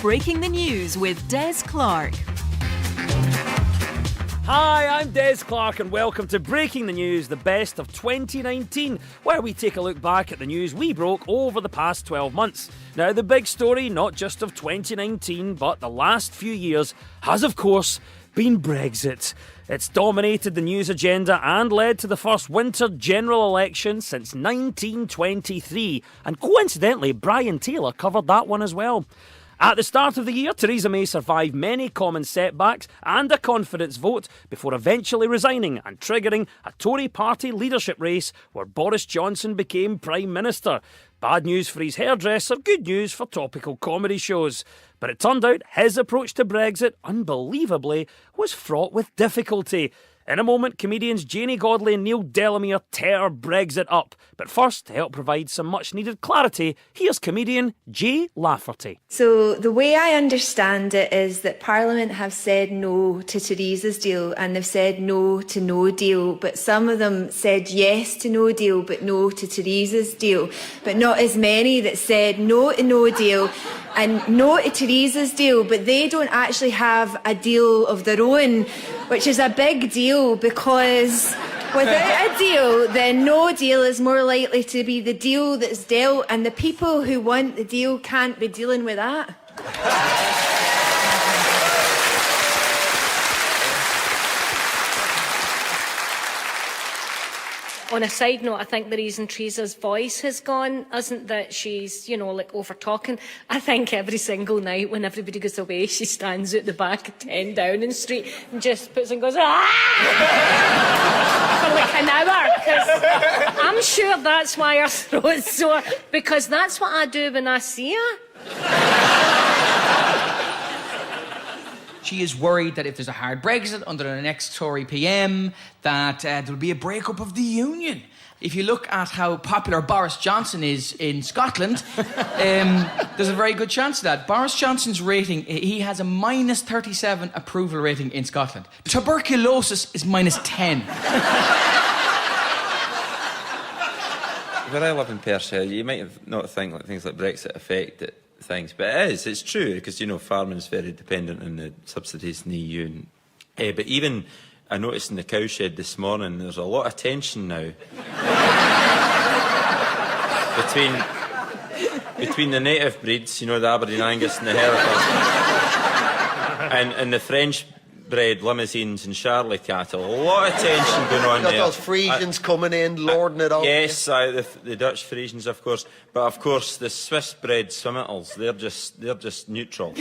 Breaking the News with Des Clark. Hi, I'm Des Clark and welcome to Breaking the News, the best of 2019, where we take a look back at the news we broke over the past 12 months. Now, the big story, not just of 2019, but the last few years, has of course been Brexit. It's dominated the news agenda and led to the first winter general election since 1923, and coincidentally, Brian Taylor covered that one as well. At the start of the year, Theresa May survived many common setbacks and a confidence vote before eventually resigning and triggering a Tory party leadership race where Boris Johnson became Prime Minister. Bad news for his hairdresser, good news for topical comedy shows. But it turned out his approach to Brexit, unbelievably, was fraught with difficulty. In a moment, comedians Janie Godley and Neil Delamere tear Brexit up. But first, to help provide some much-needed clarity, here's comedian Jay Lafferty. So the way I understand it is that Parliament have said no to Theresa's deal and they've said no to no deal, but some of them said yes to no deal but no to Theresa's deal, but not as many that said no to no deal and no to Theresa's deal, but they don't actually have a deal of their own, which is a big deal because without a deal, then no deal is more likely to be the deal that's dealt, and the people who want the deal can't be dealing with that. On a side note, I think the reason Theresa's voice has gone isn't that she's, over talking. I think every single night when everybody goes away, she stands at the back of 10 Downing Street and just puts and goes, ah! for like an hour. 'Cause I'm sure that's why her throat's sore, because that's what I do when I see her. She is worried that if there's a hard Brexit under the next Tory PM, that there'll be a breakup of the union. If you look at how popular Boris Johnson is in Scotland, there's a very good chance of that. Boris Johnson's rating, he has a minus 37 approval rating in Scotland. Tuberculosis is minus 10. Where I live in Perthshire, you might not think that things like Brexit affect things, but it is. It's true, because, farming is very dependent on the subsidies in the EU. But even, I noticed in the cowshed this morning, there's a lot of tension now between the native breeds, the Aberdeen Angus and the Hereford, and the French bred limousines and Charlie cattle. A lot of tension going on there. Those Frisians coming in, lording it over. Yes, the Dutch Frisians, of course. But of course, the Swiss bred Swimmittles, they're just neutral.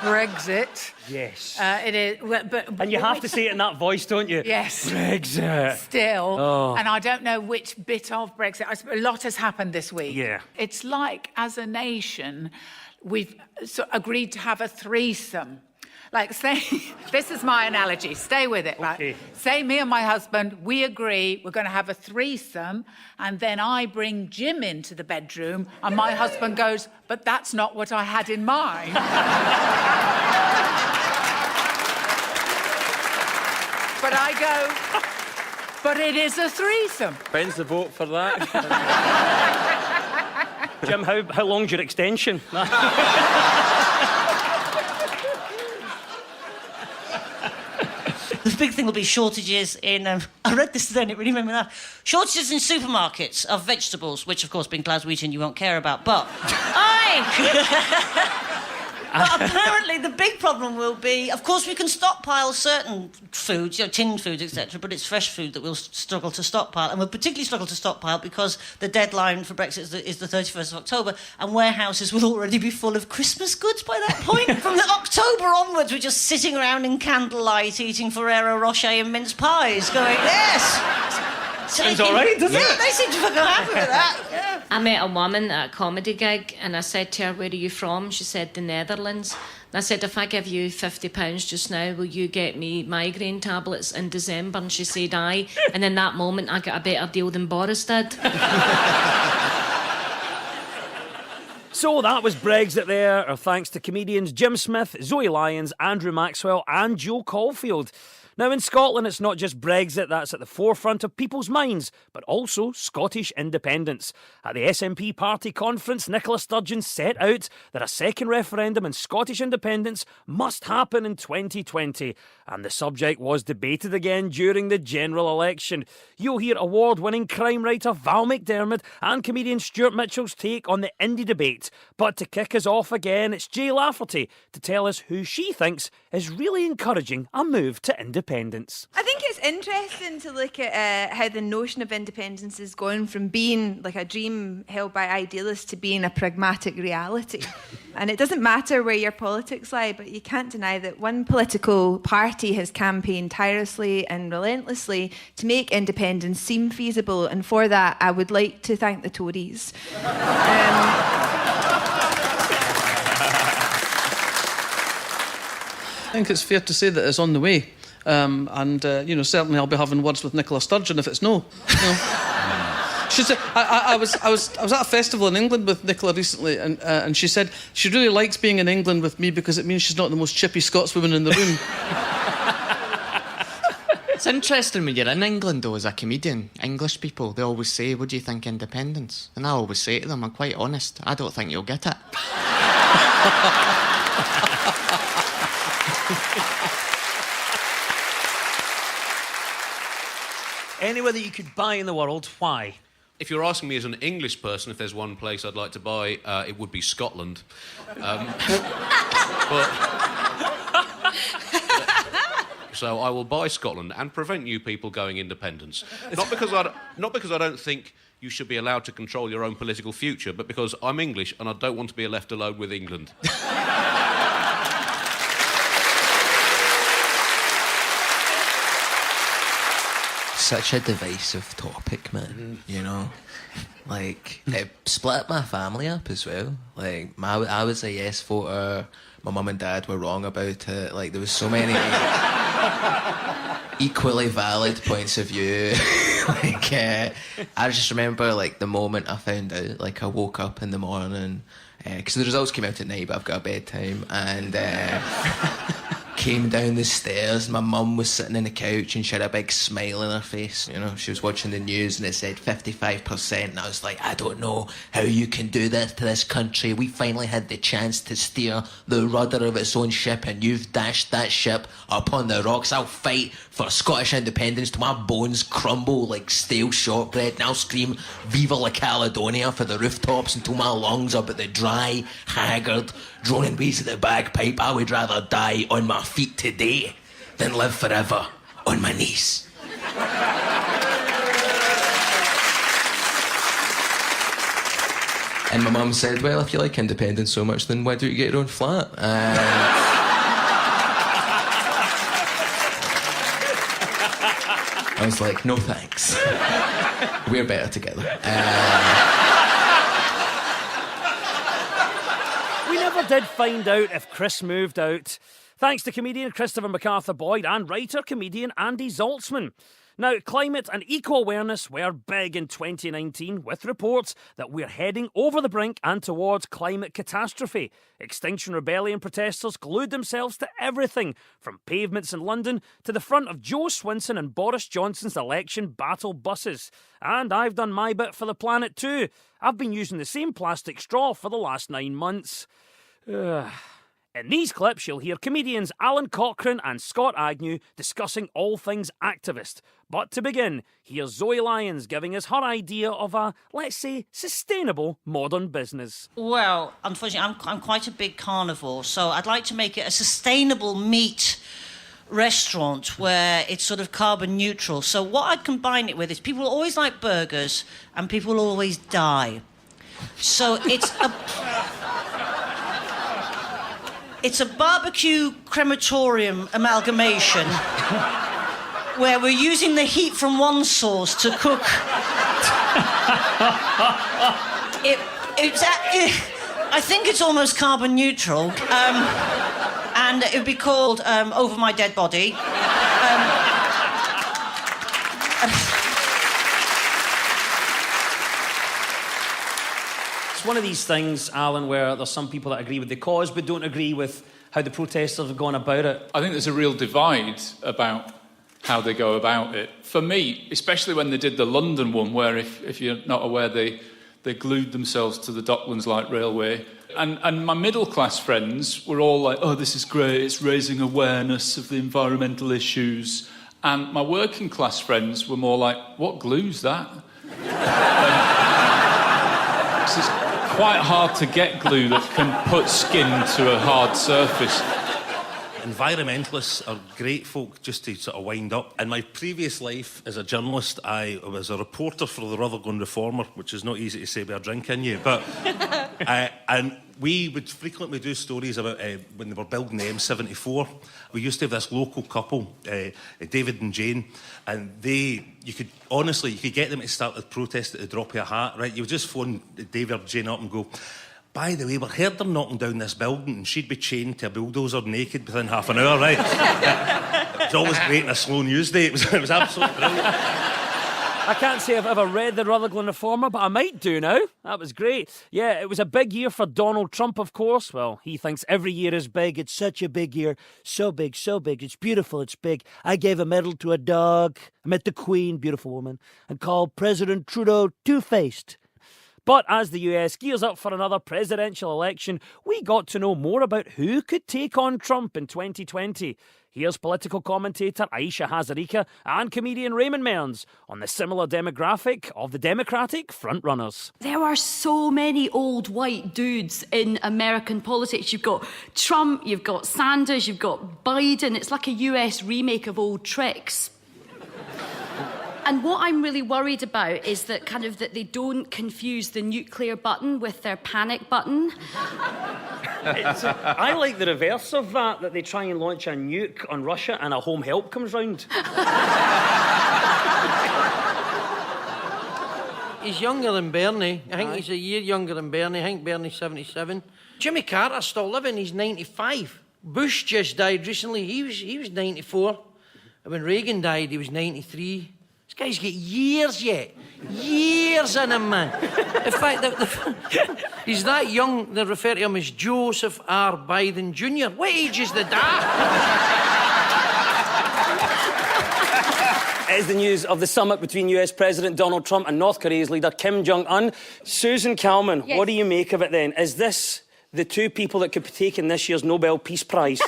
Brexit. Yes. It is, but And you have to say it in that voice, don't you? Yes. Brexit. Still, Oh. and I don't know which bit of Brexit. A lot has happened this week. Yeah. It's like, as a nation, we've agreed to have a threesome. Like, say, this is my analogy. Stay with it, right? Okay. Say me and my husband, we agree we're going to have a threesome, and then I bring Jim into the bedroom, and my husband goes, but that's not what I had in mind. But I go, but it is a threesome. When's the vote for that? Jim, how long's your extension? The big thing will be shortages in... I read this today and it really made me laugh. Shortages in supermarkets of vegetables, which, of course, being Glaswegian, you won't care about. But But apparently the big problem will be, of course, we can stockpile certain foods, tinned foods, etc., but it's fresh food that we'll struggle to stockpile. And we'll particularly struggle to stockpile because the deadline for Brexit is the 31st of October, and warehouses will already be full of Christmas goods by that point. From the October onwards, we're just sitting around in candlelight eating Ferrero Rocher and mince pies, going, yes! Sounds all right, doesn't it? They seem to fucking happy with that. Yeah. I met a woman at a comedy gig and I said to her, where are you from? She said, the Netherlands. And I said, if I give you £50 just now, will you get me migraine tablets in December? And she said, aye. And in that moment, I got a better deal than Boris did. So that was Brexit there. Our thanks to comedians Jim Smith, Zoe Lyons, Andrew Maxwell and Joe Caulfield. Now, in Scotland, it's not just Brexit that's at the forefront of people's minds, but also Scottish independence. At the SNP party conference, Nicola Sturgeon set out that a second referendum on Scottish independence must happen in 2020, and the subject was debated again during the general election. You'll hear award-winning crime writer Val McDermid and comedian Stuart Mitchell's take on the indie debate. But to kick us off again, it's Jay Lafferty to tell us who she thinks is really encouraging a move to independence. I think it's interesting to look at how the notion of independence has gone from being like a dream held by idealists to being a pragmatic reality. And it doesn't matter where your politics lie, but you can't deny that one political party has campaigned tirelessly and relentlessly to make independence seem feasible, and for that I would like to thank the Tories. I think it's fair to say that it's on the way. Certainly I'll be having words with Nicola Sturgeon if it's no. She said, I was at a festival in England with Nicola recently, and she said she really likes being in England with me because it means she's not the most chippy Scotswoman in the room. It's interesting when you're in England, though, as a comedian. English people, they always say, "What do you think independence?" And I always say to them, I'm quite honest, I don't think you'll get it. Anywhere that you could buy in the world, why? If you're asking me as an English person if there's one place I'd like to buy, it would be Scotland. So I will buy Scotland and prevent you people going independence. Not because I don't think you should be allowed to control your own political future, but because I'm English and I don't want to be left alone with England. Such a divisive topic, man. You know, like it split my family up as well. Like I was a yes voter. My mum and dad were wrong about it. Like there was so many equally valid points of view. I just remember like the moment I found out. Like I woke up in the morning because the results came out at night, but I've got a bedtime, and came down the stairs. My mum was sitting on the couch and she had a big smile on her face. You know, she was watching the news and it said 55%, and I was like, I don't know how you can do this to this country. We finally had the chance to steer the rudder of its own ship, and you've dashed that ship upon the rocks. I'll fight for Scottish independence till my bones crumble like stale shortbread, and I'll scream Viva la Caledonia for the rooftops until my lungs are but the dry, haggard, droning ways of the bagpipe. I would rather die on my feet today than live forever on my knees. And my mum said, well, if you like independence so much, then why don't you get your own flat? I was like, no thanks. We're better together. We never did find out if Chris moved out. Thanks to comedian Christopher MacArthur-Boyd and writer-comedian Andy Zaltzman. Now, climate and eco-awareness were big in 2019, with reports that we're heading over the brink and towards climate catastrophe. Extinction Rebellion protesters glued themselves to everything, from pavements in London to the front of Joe Swinson and Boris Johnson's election battle buses. And I've done my bit for the planet too. I've been using the same plastic straw for the last 9 months. In these clips, you'll hear comedians Alan Cochrane and Scott Agnew discussing all things activist. But to begin, here's Zoe Lyons giving us her idea of a, let's say, sustainable modern business. Well, unfortunately, I'm quite a big carnivore, so I'd like to make it a sustainable meat restaurant where it's sort of carbon neutral. So what I'd combine it with is people always like burgers and people always die. So it's a barbecue crematorium amalgamation where we're using the heat from one source to cook. I think it's almost carbon neutral. And it would be called Over My Dead Body. It's one of these things, Alan, where there's some people that agree with the cause but don't agree with how the protesters have gone about it. I think there's a real divide about how they go about it. For me, especially when they did the London one, where if you're not aware, they glued themselves to the Docklands Light Railway. And my middle-class friends were all like, oh, this is great, it's raising awareness of the environmental issues. And my working-class friends were more like, what glue's that? It's quite hard to get glue that can put skin to a hard surface. Environmentalists are great folk, just to sort of wind up. In my previous life as a journalist, I was a reporter for the Rutherglen Reformer, which is not easy to say with a drink in you. But and we would frequently do stories about when they were building the M74. We used to have this local couple, David and Jane, and you could get them to start the protest at the drop of a hat, right? You would just phone David or Jane up and go, by the way, we heard them knocking down this building and she'd be chained to a bulldozer naked within half an hour, right? It was always great on a slow news day. It was absolutely brilliant. I can't say I've ever read the Rutherglen Reformer, but I might do now. That was great. Yeah, it was a big year for Donald Trump, of course. Well, he thinks every year is big. It's such a big year. So big, so big. It's beautiful, it's big. I gave a medal to a dog. I met the Queen, beautiful woman, and called President Trudeau two-faced. But as the US gears up for another presidential election, we got to know more about who could take on Trump in 2020. Here's political commentator Aisha Hazarika and comedian Raymond Mearns on the similar demographic of the Democratic frontrunners. There are so many old white dudes in American politics. You've got Trump, you've got Sanders, you've got Biden. It's like a US remake of old tricks. And what I'm really worried about is that that they don't confuse the nuclear button with their panic button. I like the reverse of that they try and launch a nuke on Russia and a home help comes round. He's younger than Bernie. I think he's a year younger than Bernie. I think Bernie's 77. Jimmy Carter's still living. He's 95. Bush just died recently. He was 94. And when Reagan died, he was 93. This guy's got years yet. Years in him, man. In fact, he's that young, they refer to him as Joseph R. Biden Jr. What age is the dad? It is the news of the summit between US President Donald Trump and North Korea's leader Kim Jong-un. Susan Calman, yes. What do you make of it then? Is this the two people that could be taking this year's Nobel Peace Prize?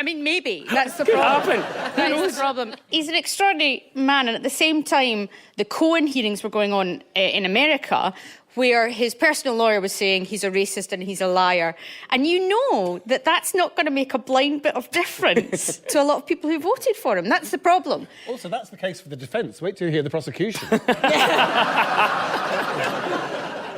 I mean, maybe. That's the problem. That's the problem. He's an extraordinary man, and at the same time, the Cohen hearings were going on in America, where his personal lawyer was saying he's a racist and he's a liar. And you know that that's not going to make a blind bit of difference to a lot of people who voted for him. That's the problem. Also, that's the case for the defence. Wait till you hear the prosecution.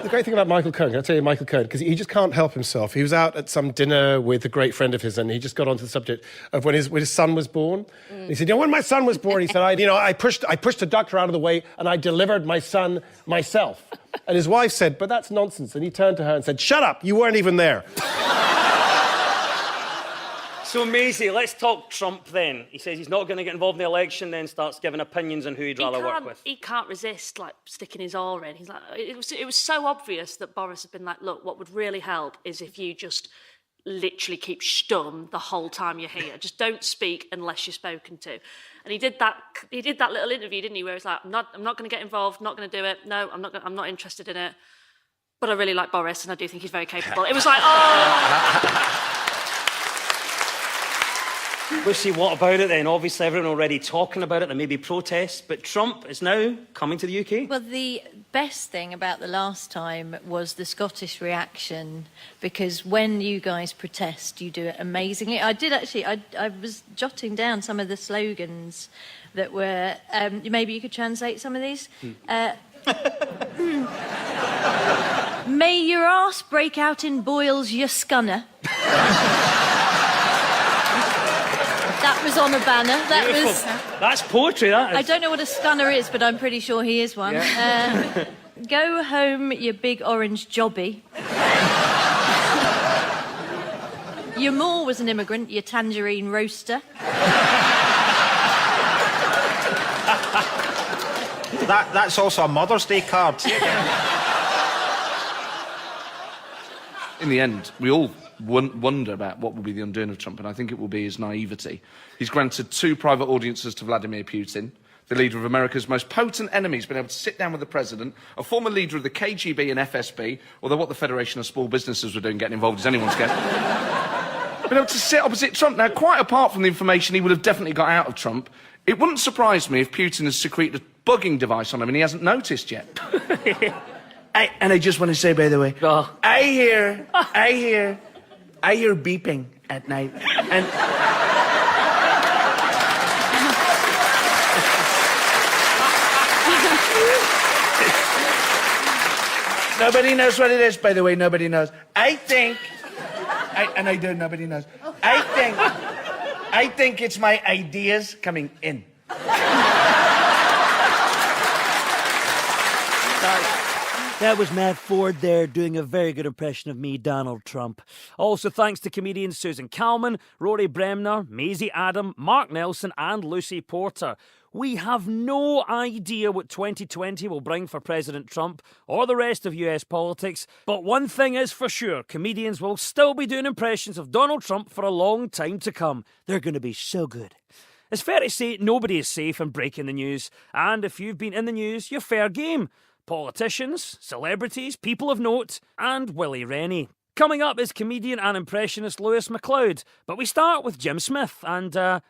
The great thing about Michael Cohen, can I tell you Michael Cohen, because he just can't help himself. He was out at some dinner with a great friend of his, and he just got onto the subject of when his son was born. And he said, when my son was born, he said, I pushed the doctor out of the way and I delivered my son myself. And his wife said, but that's nonsense. And he turned to her and said, shut up, you weren't even there. So, Maisie, let's talk Trump then. He says he's not going to get involved in the election, then starts giving opinions on who he'd rather work with. He can't resist, sticking his oar in. He's like, it was so obvious that Boris had been like, look, what would really help is if you just literally keep stum the whole time you're here. Just don't speak unless you're spoken to. And he did that little interview, didn't he, where he's like, I'm not going to get involved, not going to do it. No, I'm not interested in it. But I really like Boris, and I do think he's very capable. It was like, oh... Lucy, what about it then? Obviously, everyone already talking about it. There may be protests, but Trump is now coming to the UK. Well, the best thing about the last time was the Scottish reaction, because when you guys protest, you do it amazingly. I did actually, I was jotting down some of the slogans that were, maybe you could translate some of these. May your arse break out in boils, you scunner. That was on a banner. That's poetry, that is. I don't know what a scunner is, but I'm pretty sure he is one. Yeah. Go home, you big orange jobby. Your Moore was an immigrant, you tangerine roaster. That's also a Mother's Day card. In the end, we all wonder about what will be the undoing of Trump, and I think it will be his naivety. He's granted 2 private audiences to Vladimir Putin, the leader of America's most potent enemy. Has been able to sit down with the president, a former leader of the KGB and FSB, although what the Federation of Small Businesses were doing getting involved is anyone's guess. Been able to sit opposite Trump. Now, quite apart from the information he would have definitely got out of Trump, it wouldn't surprise me if Putin has secreted a bugging device on him and he hasn't noticed yet. And I just want to say, by the way, I hear beeping at night. And nobody knows what it is, by the way, nobody knows. Nobody knows. I think it's my ideas coming in. That was Matt Ford there doing a very good impression of me, Donald Trump. Also thanks to comedians Susan Calman, Rory Bremner, Maisie Adam, Mark Nelson and Lucy Porter. We have no idea what 2020 will bring for President Trump or the rest of US politics, but one thing is for sure, comedians will still be doing impressions of Donald Trump for a long time to come. They're going to be so good. It's fair to say nobody is safe in breaking the news, and if you've been in the news, you're fair game. Politicians, celebrities, people of note, and Willie Rennie. Coming up is comedian and impressionist Lewis MacLeod, but we start with Jim Smith and Des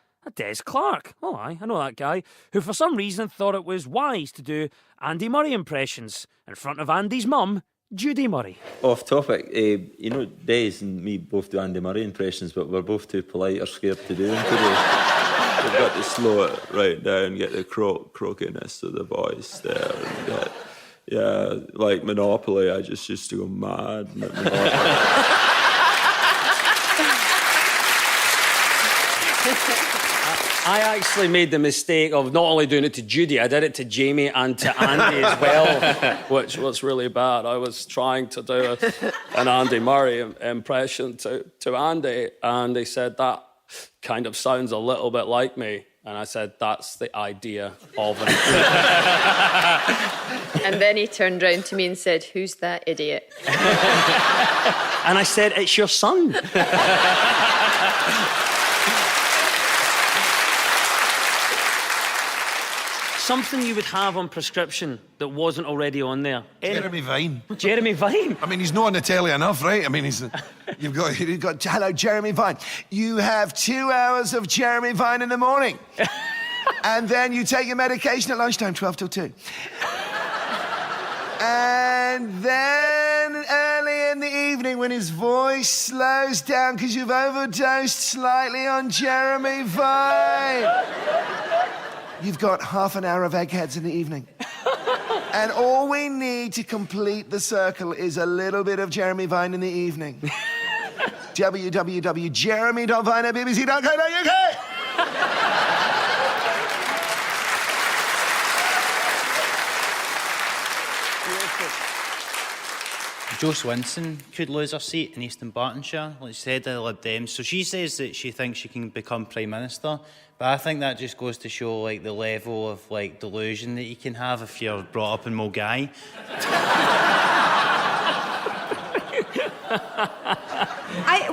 Clark. Oh, I know that guy, who for some reason thought it was wise to do Andy Murray impressions in front of Andy's mum, Judy Murray. Off topic, Des and me both do Andy Murray impressions, but we're both too polite or scared to do them today. We've got to slow it right down, get the croakiness of the voice there. Yeah, like Monopoly, I just used to go mad at Monopoly. I actually made the mistake of not only doing it to Judy, I did it to Jamie and to Andy as well, which was really bad. I was trying to do an Andy Murray impression to Andy, and he said, that kind of sounds a little bit like me. And I said, that's the idea of it. And then he turned round to me and said, who's that idiot? And I said, it's your son. Something you would have on prescription that wasn't already on there. Jeremy Vine. Jeremy Vine? I mean, he's not on the telly enough, right? I mean, you've got, hello, Jeremy Vine. You have 2 hours of Jeremy Vine in the morning. And then you take your medication at lunchtime, 12 till 2. And then early in the evening, when his voice slows down because you've overdosed slightly on Jeremy Vine, you've got half an hour of eggheads in the evening. And all we need to complete the circle is a little bit of Jeremy Vine in the evening. www.jeremy.vine@bbc.co.uk. Jo Swinson could lose her seat in East Bartonshire, like she said, the Lib Dems. So she says that she thinks she can become Prime Minister, but I think that just goes to show like the level of like delusion that you can have if you're brought up in Mulgai.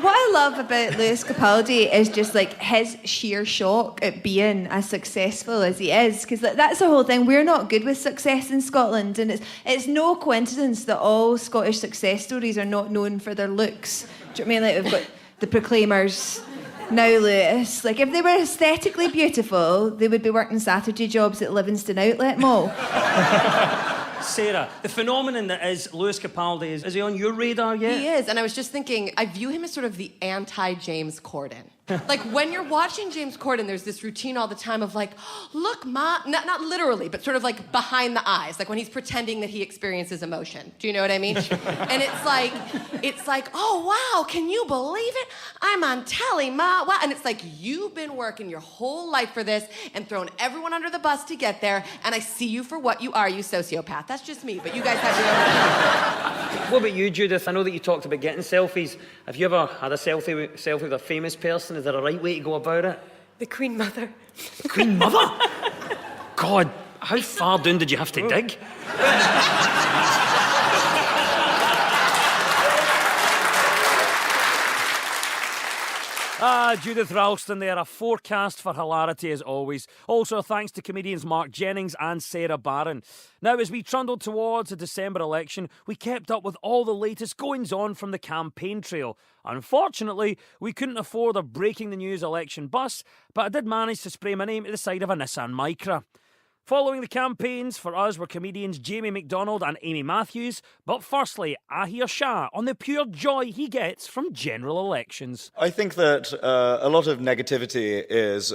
What I love about Lewis Capaldi is just like his sheer shock at being as successful as he is, because that's the whole thing. We're not good with success in Scotland, and it's no coincidence that all Scottish success stories are not known for their looks. Do you know what I mean? Like we've got the Proclaimers, now Lewis. Like if they were aesthetically beautiful, they would be working Saturday jobs at Livingston Outlet Mall. Sarah, the phenomenon that is Lewis Capaldi, is he on your radar yet? He is, and I was just thinking, I view him as sort of the anti-James Corden. Like, when you're watching James Corden, there's this routine all the time of like, look, Ma, not literally, but sort of like behind the eyes, like when he's pretending that he experiences emotion. Do you know what I mean? And it's like, oh, wow, can you believe it? I'm on telly, Ma. Wow. And it's like, you've been working your whole life for this and thrown everyone under the bus to get there, and I see you for what you are, you sociopath. That's just me, but you guys have your own. What about you, Judith? I know that you talked about getting selfies. Have you ever had a selfie with a famous person? Is there a right way to go about it? The Queen Mother. The Queen Mother? God, how far down did you have to dig? Judith Ralston there, a forecast for hilarity as always. Also thanks to comedians Mark Jennings and Sarah Barron. Now, as we trundled towards the December election, we kept up with all the latest goings-on from the campaign trail. Unfortunately, we couldn't afford a breaking the news election bus, but I did manage to spray my name to the side of a Nissan Micra. Following the campaigns for us were comedians Jamie McDonald and Amy Matthews, but firstly, Ahir Shah on the pure joy he gets from general elections. I think that a lot of negativity is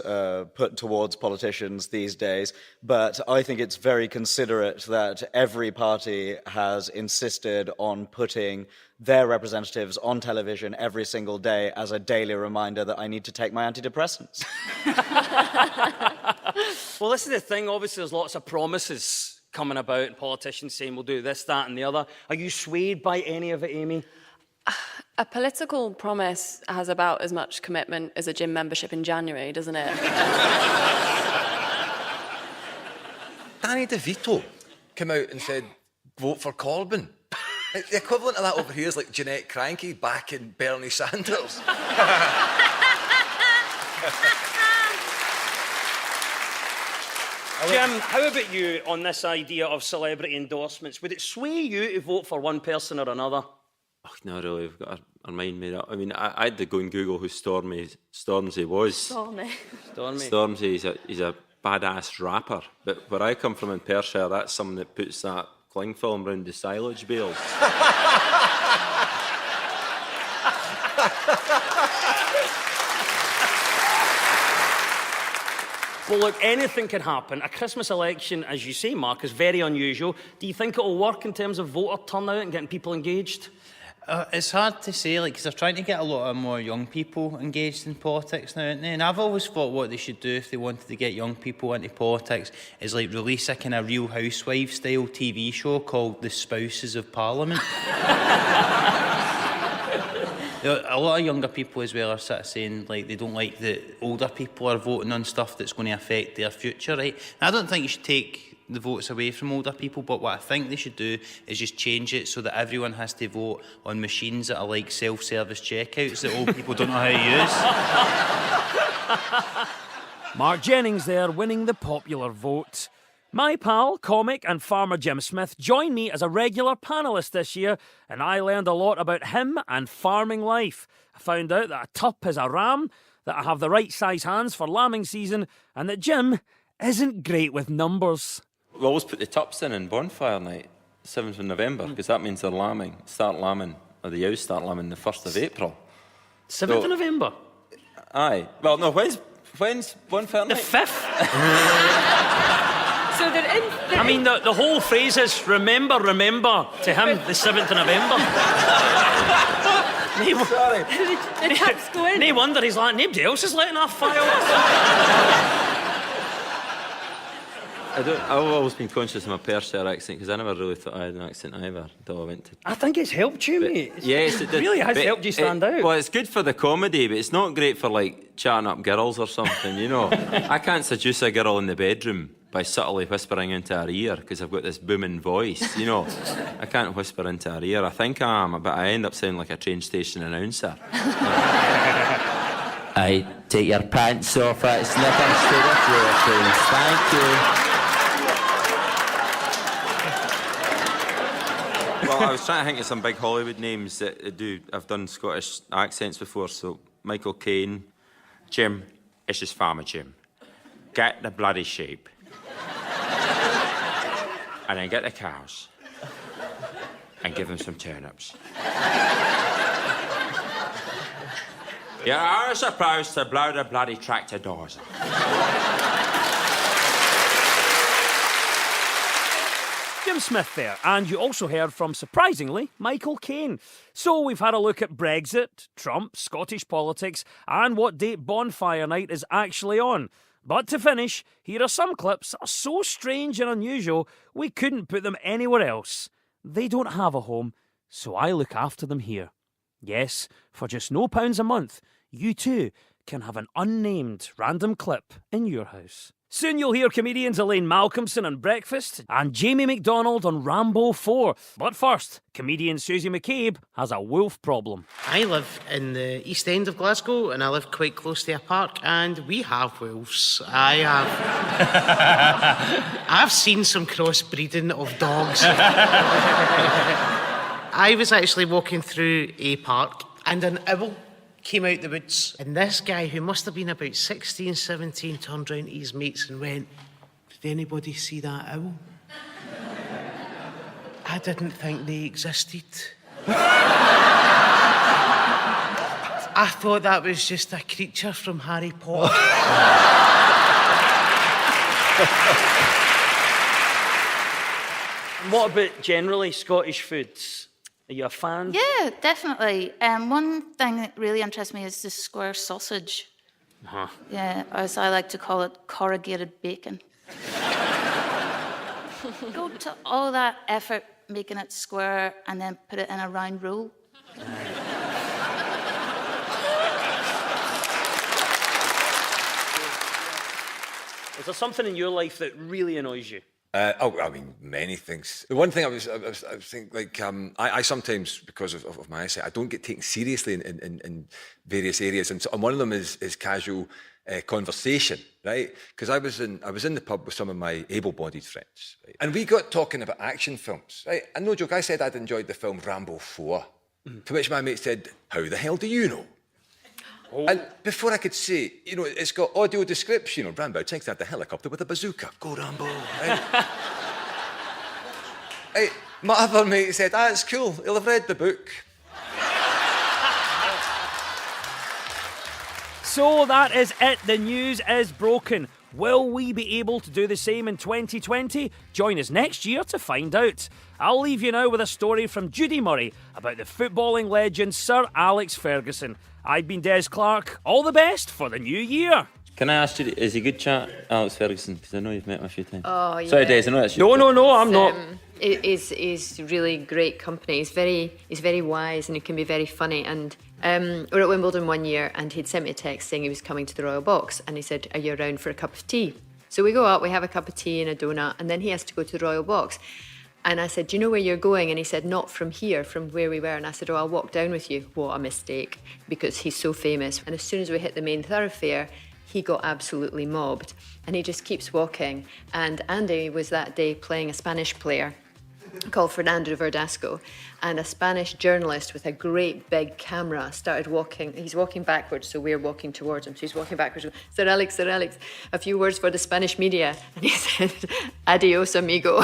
put towards politicians these days, but I think it's very considerate that every party has insisted on putting their representatives on television every single day as a daily reminder that I need to take my antidepressants. Well, this is the thing. Obviously, there's lots of promises coming about and politicians saying we'll do this, that and the other. Are you swayed by any of it, Amy? A political promise has about as much commitment as a gym membership in January, doesn't it? Danny DeVito came out and said, vote for Corbyn. The equivalent of that over here is like Jeanette Cranky backing Bernie Sanders. Jim, how about you on this idea of celebrity endorsements? Would it sway you to vote for one person or another? Oh, no, really, we've got our mind made up. I mean, I had to go and Google who Stormzy was. Stormy. Stormzy, he's a badass rapper. But where I come from in Perthshire, that's someone that puts that cling film round the silage bales. Well, look, anything can happen. A Christmas election, as you say, Mark, is very unusual. Do you think it'll work in terms of voter turnout and getting people engaged? It's hard to say, because they're trying to get a lot of more young people engaged in politics now, aren't they? And I've always thought what they should do if they wanted to get young people into politics is release a kind of Real Housewives-style TV show called The Spouses of Parliament. A lot of younger people as well are sort of saying they don't like that older people are voting on stuff that's going to affect their future, right? And I don't think you should take the votes away from older people, but what I think they should do is just change it so that everyone has to vote on machines that are like self-service checkouts that old people don't know how to use. Mark Jennings there winning the popular vote. My pal, comic and farmer Jim Smith joined me as a regular panellist this year, and I learned a lot about him and farming life. I found out that a tup is a ram, that I have the right size hands for lambing season, and that Jim isn't great with numbers. We always put the tups in bonfire night, 7th of November, because that means they're lambing, or the ewes start lambing the 1st of April. 7th of November? Aye. Well, no, when's bonfire night? The 5th. So they're in. I mean, the whole phrase is remember to him the 7th of November. Sorry. The tups go in. No wonder he's like, nobody else is letting off fireworks. I've always been conscious of my Perthshire accent because I never really thought I had an accent either until I went to... I think it's helped you, mate. Yes, it did. Really has helped you stand out. Well, it's good for the comedy, but it's not great for, chatting up girls or something, you know. I can't seduce a girl in the bedroom by subtly whispering into her ear because I've got this booming voice, you know. I can't whisper into her ear. I think I am, but I end up sounding like a train station announcer. I take your pants off, it's nothing to the floor, please. Thank you. Well, I was trying to think of some big Hollywood names that do. I've done Scottish accents before, so Michael Caine, Jim, it's just Farmer Jim. Get the bloody sheep. And then get the cows. And give them some turnips. You are supposed to blow the bloody tractor doors up. Jim Smith there, and you also heard from, surprisingly, Michael Caine. So we've had a look at Brexit, Trump, Scottish politics, and what date Bonfire Night is actually on. But to finish, here are some clips that are so strange and unusual, we couldn't put them anywhere else. They don't have a home, so I look after them here. Yes, for just £0 a month, you too can have an unnamed random clip in your house. Soon you'll hear comedians Elaine Malcolmson on Breakfast and Jamie McDonald on Rambo 4. But first, comedian Susie McCabe has a wolf problem. I live in the East End of Glasgow and I live quite close to a park and we have wolves. I've seen some crossbreeding of dogs. I was actually walking through a park and an owl came out the woods, and this guy, who must have been about 16, 17, turned round to his mates and went, "Did anybody see that owl?" I didn't think they existed. I thought that was just a creature from Harry Potter. And what about generally Scottish foods? Are you a fan? Yeah, definitely. One thing that really interests me is the square sausage. Uh-huh. Yeah, or as I like to call it, corrugated bacon. Go to all that effort making it square and then put it in a round roll. Is there something in your life that really annoys you? I mean, many things. The one thing I was thinking, like, I sometimes, because of my eyesight, I don't get taken seriously in various areas, and one of them is casual conversation, right? Because I was in the pub with some of my able-bodied friends, right? And we got talking about action films, right? And no joke, I said I'd enjoyed the film Rambo 4, to which my mate said, "How the hell do you know?" Oh. And before I could say, it's got audio description. Rambo takes out the helicopter with a bazooka. Go Rambo, right? Hey, my other mate said, it's cool. He'll have read the book. So that is it. The news is broken. Will we be able to do the same in 2020? Join us next year to find out. I'll leave you now with a story from Judy Murray about the footballing legend Sir Alex Ferguson. I've been Des Clark. All the best for the new year. Can I ask you, is he good chat, Alex Ferguson? Because I know you've met him a few times. Oh, yeah. Sorry, Des, I know that's you. No, I'm not. He's really great company. He's very wise and he can be very funny. And we were at Wimbledon one year and he'd sent me a text saying he was coming to the Royal Box and he said, "Are you around for a cup of tea?" So we go up, we have a cup of tea and a donut, and then he has to go to the Royal Box. And I said, "Do you know where you're going?" And he said, "Not from here, from where we were." And I said, "Oh, I'll walk down with you." What a mistake, because he's so famous. And as soon as we hit the main thoroughfare, he got absolutely mobbed. And he just keeps walking. And Andy was that day playing a Spanish player called Fernando Verdasco. And a Spanish journalist with a great big camera started walking. He's walking backwards, so we're walking towards him. So he's walking backwards. Sir Alex, a few words for the Spanish media. And he said, "Adios, amigo."